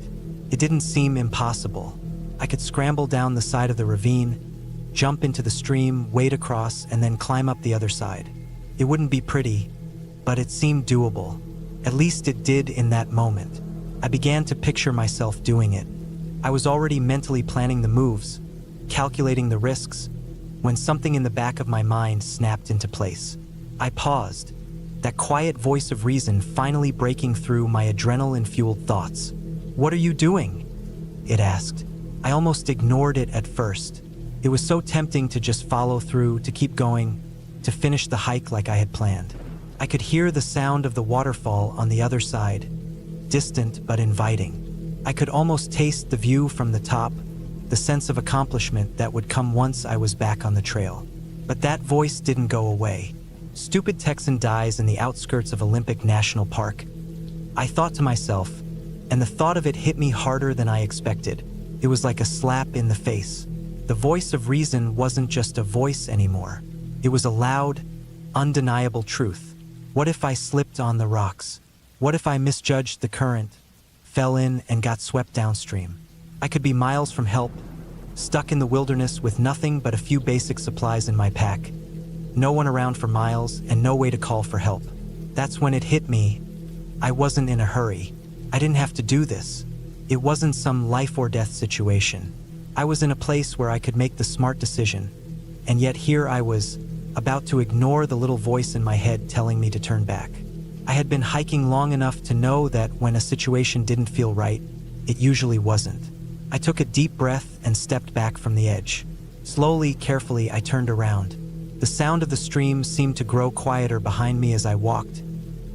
It didn't seem impossible. I could scramble down the side of the ravine, jump into the stream, wade across, and then climb up the other side. It wouldn't be pretty, but it seemed doable. At least it did in that moment. I began to picture myself doing it. I was already mentally planning the moves, calculating the risks, when something in the back of my mind snapped into place. I paused, that quiet voice of reason finally breaking through my adrenaline-fueled thoughts. "What are you doing?" it asked. I almost ignored it at first. It was so tempting to just follow through, to keep going, to finish the hike like I had planned. I could hear the sound of the waterfall on the other side, distant but inviting. I could almost taste the view from the top, the sense of accomplishment that would come once I was back on the trail. But that voice didn't go away. Stupid Texan dies in the outskirts of Olympic National Park. I thought to myself, and the thought of it hit me harder than I expected. It was like a slap in the face. The voice of reason wasn't just a voice anymore. It was a loud, undeniable truth. What if I slipped on the rocks? What if I misjudged the current, fell in, and got swept downstream? I could be miles from help, stuck in the wilderness with nothing but a few basic supplies in my pack. No one around for miles and no way to call for help. That's when it hit me. I wasn't in a hurry. I didn't have to do this. It wasn't some life or death situation. I was in a place where I could make the smart decision. And yet here I was, about to ignore the little voice in my head telling me to turn back. I had been hiking long enough to know that when a situation didn't feel right, it usually wasn't. I took a deep breath and stepped back from the edge. Slowly, carefully, I turned around. The sound of the stream seemed to grow quieter behind me as I walked,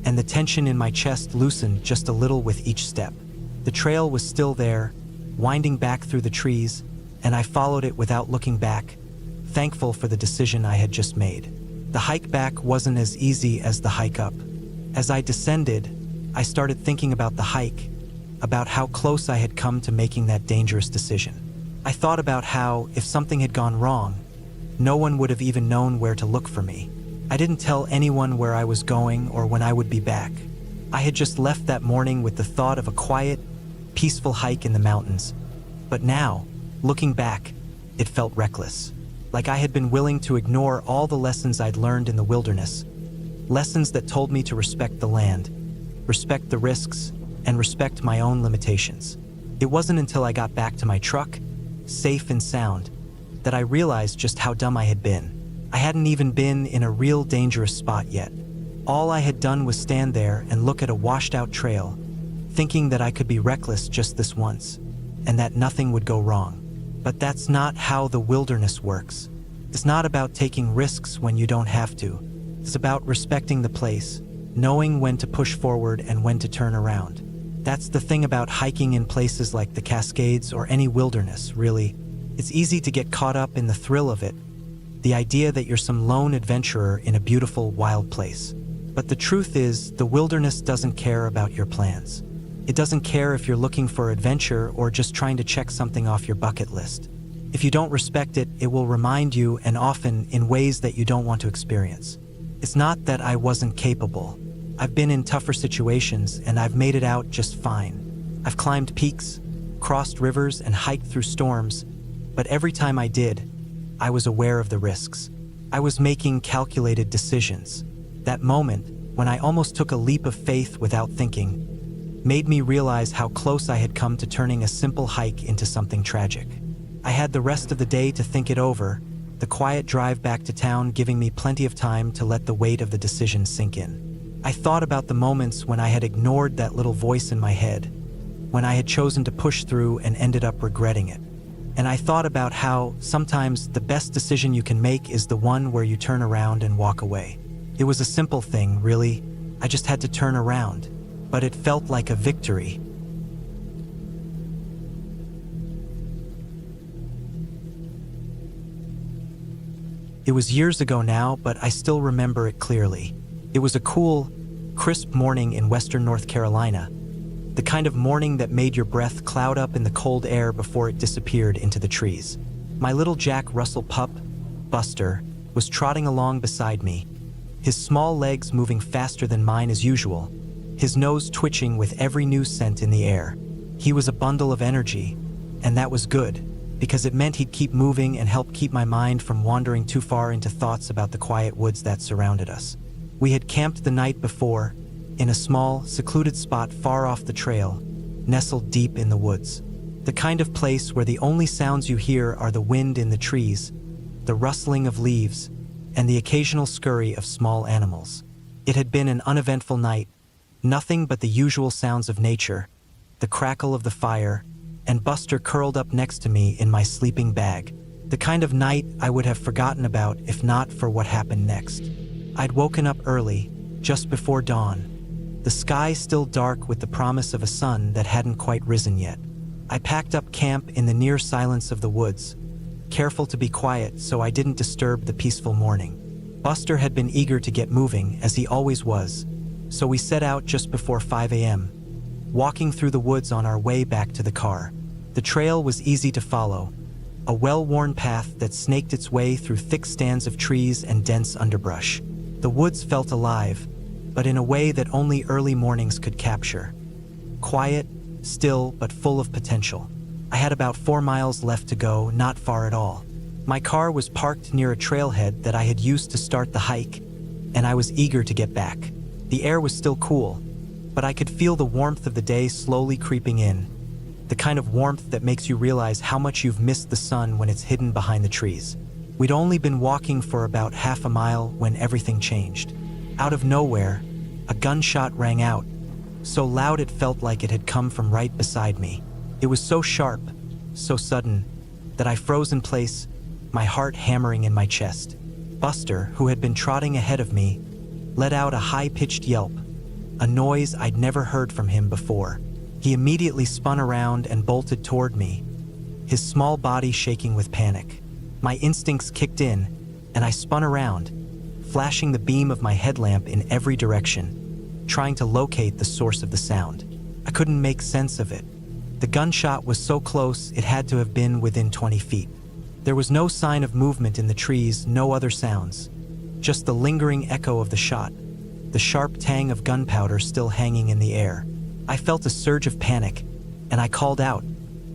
and the tension in my chest loosened just a little with each step. The trail was still there, winding back through the trees, and I followed it without looking back, thankful for the decision I had just made. The hike back wasn't as easy as the hike up. As I descended, I started thinking about the hike, about how close I had come to making that dangerous decision. I thought about how, if something had gone wrong, no one would have even known where to look for me. I didn't tell anyone where I was going or when I would be back. I had just left that morning with the thought of a quiet, peaceful hike in the mountains. But now, looking back, it felt reckless. Like I had been willing to ignore all the lessons I'd learned in the wilderness. Lessons that told me to respect the land, respect the risks, and respect my own limitations. It wasn't until I got back to my truck, safe and sound, that I realized just how dumb I had been. I hadn't even been in a real dangerous spot yet. All I had done was stand there and look at a washed-out trail, thinking that I could be reckless just this once, and that nothing would go wrong. But that's not how the wilderness works. It's not about taking risks when you don't have to. It's about respecting the place, knowing when to push forward and when to turn around. That's the thing about hiking in places like the Cascades or any wilderness, really. It's easy to get caught up in the thrill of it, the idea that you're some lone adventurer in a beautiful, wild place. But the truth is, the wilderness doesn't care about your plans. It doesn't care if you're looking for adventure or just trying to check something off your bucket list. If you don't respect it, it will remind you, and often in ways that you don't want to experience. It's not that I wasn't capable. I've been in tougher situations and I've made it out just fine. I've climbed peaks, crossed rivers, and hiked through storms, but every time I did, I was aware of the risks. I was making calculated decisions. That moment, when I almost took a leap of faith without thinking, made me realize how close I had come to turning a simple hike into something tragic. I had the rest of the day to think it over, the quiet drive back to town giving me plenty of time to let the weight of the decision sink in. I thought about the moments when I had ignored that little voice in my head, when I had chosen to push through and ended up regretting it. And I thought about how sometimes the best decision you can make is the one where you turn around and walk away. It was a simple thing, really. I just had to turn around. But it felt like a victory. It was years ago now, but I still remember it clearly. It was a cool, crisp morning in western North Carolina, the kind of morning that made your breath cloud up in the cold air before it disappeared into the trees. My little Jack Russell pup, Buster, was trotting along beside me, his small legs moving faster than mine as usual, his nose twitching with every new scent in the air. He was a bundle of energy, and that was good, because it meant he'd keep moving and help keep my mind from wandering too far into thoughts about the quiet woods that surrounded us. We had camped the night before, in a small, secluded spot far off the trail, nestled deep in the woods. The kind of place where the only sounds you hear are the wind in the trees, the rustling of leaves, and the occasional scurry of small animals. It had been an uneventful night, nothing but the usual sounds of nature, the crackle of the fire, and Buster curled up next to me in my sleeping bag. The kind of night I would have forgotten about if not for what happened next. I'd woken up early, just before dawn, the sky still dark with the promise of a sun that hadn't quite risen yet. I packed up camp in the near silence of the woods, careful to be quiet so I didn't disturb the peaceful morning. Buster had been eager to get moving, as he always was, so we set out just before 5 a.m., walking through the woods on our way back to the car. The trail was easy to follow, a well-worn path that snaked its way through thick stands of trees and dense underbrush. The woods felt alive, but in a way that only early mornings could capture. Quiet, still, but full of potential. I had about 4 miles left to go, not far at all. My car was parked near a trailhead that I had used to start the hike, and I was eager to get back. The air was still cool, but I could feel the warmth of the day slowly creeping in, the kind of warmth that makes you realize how much you've missed the sun when it's hidden behind the trees. We'd only been walking for about half a mile when everything changed. Out of nowhere, a gunshot rang out, so loud it felt like it had come from right beside me. It was so sharp, so sudden, that I froze in place, my heart hammering in my chest. Buster, who had been trotting ahead of me, let out a high-pitched yelp, a noise I'd never heard from him before. He immediately spun around and bolted toward me, his small body shaking with panic. My instincts kicked in, and I spun around, flashing the beam of my headlamp in every direction, trying to locate the source of the sound. I couldn't make sense of it. The gunshot was so close it had to have been within 20 feet. There was no sign of movement in the trees, no other sounds, just the lingering echo of the shot, the sharp tang of gunpowder still hanging in the air. I felt a surge of panic, and I called out,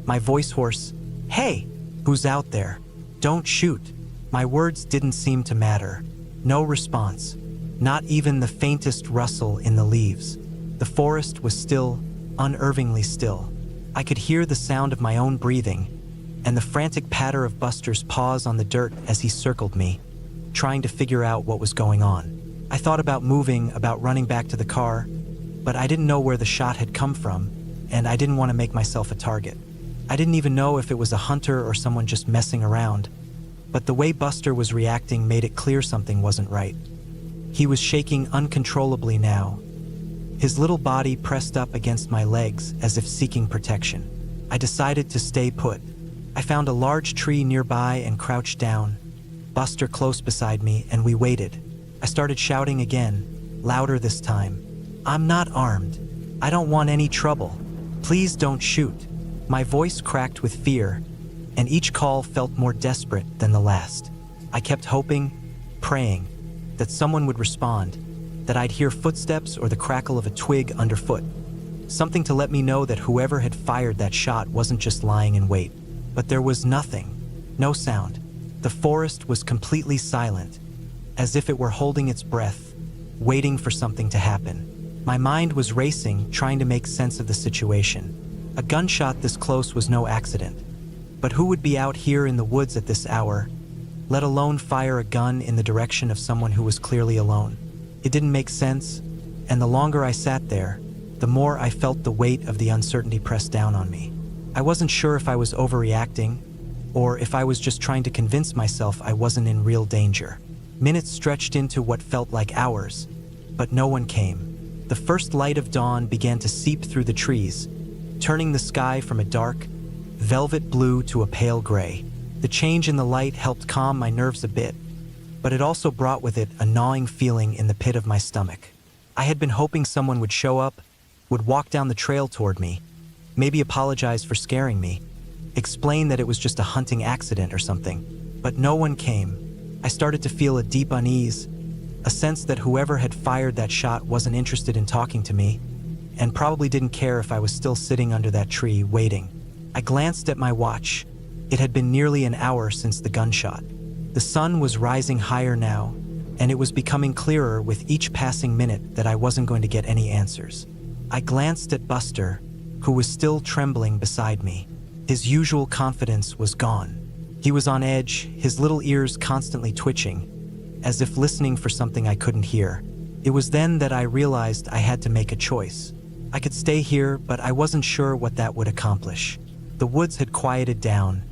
my voice hoarse, "Hey, who's out there? Don't shoot." My words didn't seem to matter. No response, not even the faintest rustle in the leaves. The forest was still, unnervingly still. I could hear the sound of my own breathing, and the frantic patter of Buster's paws on the dirt as he circled me, trying to figure out what was going on. I thought about moving, about running back to the car, but I didn't know where the shot had come from, and I didn't want to make myself a target. I didn't even know if it was a hunter or someone just messing around, but the way Buster was reacting made it clear something wasn't right. He was shaking uncontrollably now, his little body pressed up against my legs as if seeking protection. I decided to stay put. I found a large tree nearby and crouched down, Buster close beside me, and we waited. I started shouting again, louder this time. "I'm not armed. I don't want any trouble. Please don't shoot." My voice cracked with fear, and each call felt more desperate than the last. I kept hoping, praying, that someone would respond, that I'd hear footsteps or the crackle of a twig underfoot, something to let me know that whoever had fired that shot wasn't just lying in wait. But there was nothing, no sound. The forest was completely silent, as if it were holding its breath, waiting for something to happen. My mind was racing, trying to make sense of the situation. A gunshot this close was no accident. But who would be out here in the woods at this hour, let alone fire a gun in the direction of someone who was clearly alone? It didn't make sense, and the longer I sat there, the more I felt the weight of the uncertainty press down on me. I wasn't sure if I was overreacting, or if I was just trying to convince myself I wasn't in real danger. Minutes stretched into what felt like hours, but no one came. The first light of dawn began to seep through the trees, turning the sky from a dark, velvet blue to a pale gray. The change in the light helped calm my nerves a bit, but it also brought with it a gnawing feeling in the pit of my stomach. I had been hoping someone would show up, would walk down the trail toward me, maybe apologize for scaring me, explain that it was just a hunting accident or something. But no one came. I started to feel a deep unease, a sense that whoever had fired that shot wasn't interested in talking to me, and probably didn't care if I was still sitting under that tree, waiting. I glanced at my watch. It had been nearly an hour since the gunshot. The sun was rising higher now, and it was becoming clearer with each passing minute that I wasn't going to get any answers. I glanced at Buster, who was still trembling beside me. His usual confidence was gone. He was on edge, his little ears constantly twitching, as if listening for something I couldn't hear. It was then that I realized I had to make a choice. I could stay here, but I wasn't sure what that would accomplish. The woods had quieted down.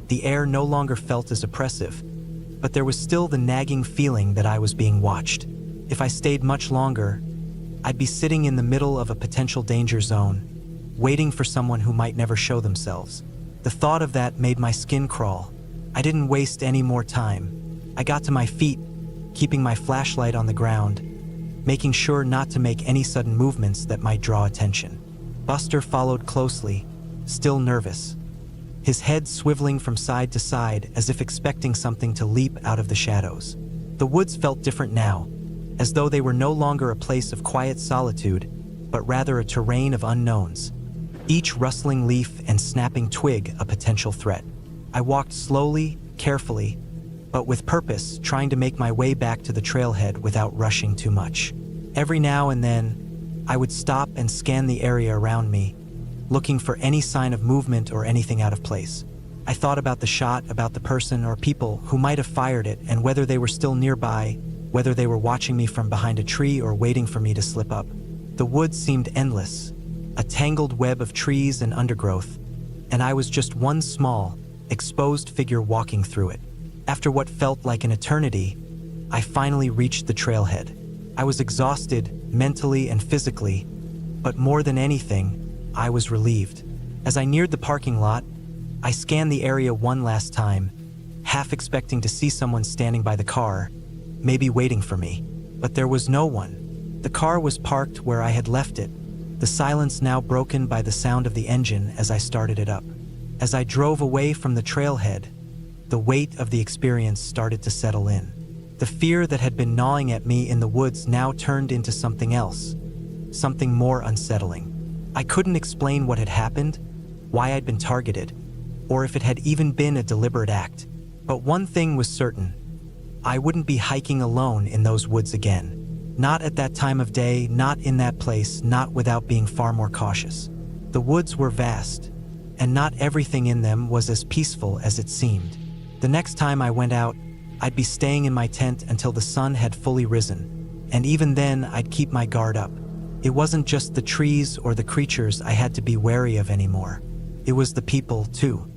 The air no longer felt as oppressive, but there was still the nagging feeling that I was being watched. If I stayed much longer, I'd be sitting in the middle of a potential danger zone, waiting for someone who might never show themselves. The thought of that made my skin crawl. I didn't waste any more time. I got to my feet, keeping my flashlight on the ground, making sure not to make any sudden movements that might draw attention. Buster followed closely, still nervous, his head swiveling from side to side as if expecting something to leap out of the shadows. The woods felt different now, as though they were no longer a place of quiet solitude, but rather a terrain of unknowns, each rustling leaf and snapping twig a potential threat. I walked slowly, carefully, but with purpose, trying to make my way back to the trailhead without rushing too much. Every now and then, I would stop and scan the area around me, looking for any sign of movement or anything out of place. I thought about the shot, about the person or people who might have fired it, and whether they were still nearby, whether they were watching me from behind a tree or waiting for me to slip up. The woods seemed endless, a tangled web of trees and undergrowth, and I was just one small, exposed figure walking through it. After what felt like an eternity, I finally reached the trailhead. I was exhausted, mentally and physically, but more than anything, I was relieved. As I neared the parking lot, I scanned the area one last time, half expecting to see someone standing by the car, maybe waiting for me. But there was no one. The car was parked where I had left it, the silence now broken by the sound of the engine as I started it up. As I drove away from the trailhead, the weight of the experience started to settle in. The fear that had been gnawing at me in the woods now turned into something else, something more unsettling. I couldn't explain what had happened, why I'd been targeted, or if it had even been a deliberate act. But one thing was certain: I wouldn't be hiking alone in those woods again. Not at that time of day, not in that place, not without being far more cautious. The woods were vast, and not everything in them was as peaceful as it seemed. The next time I went out, I'd be staying in my tent until the sun had fully risen, and even then I'd keep my guard up. It wasn't just the trees or the creatures I had to be wary of anymore. It was the people, too.